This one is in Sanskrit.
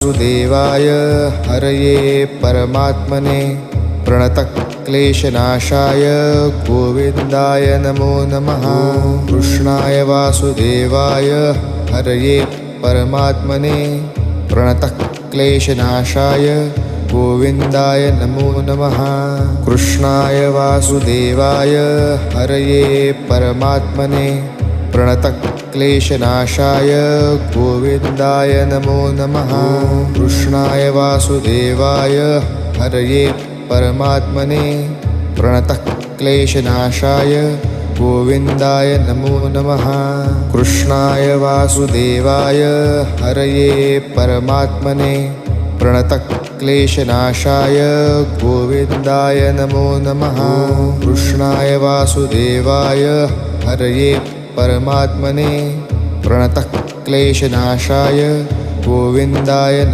वासुदेवाय हरये परमात्मने प्रणतक्लेशनाशाय गोविन्दाय नमो नमः। कृष्णाय वासुदेवाय हरये परमात्मने प्रणतक्लेशनाशाय गोविन्दाय नमो नमः। कृष्णाय वासुदेवाय हरये परमात्मने प्रणतक्लेशनाशाय गोविन्दाय नमो नमः। कृष्णाय वासुदेवाय हरये परमात्मने प्रणतक्लेशनाशाय गोविन्दाय नमो नमः। कृष्णाय वासुदेवाय हरये परमात्मने प्रणतक्लेशनाशाय गोविन्दाय नमो नमः। कृष्णाय वासुदेवाय हरये परमात्मने प्रणतक्लेशनाशाय गोविन्दाय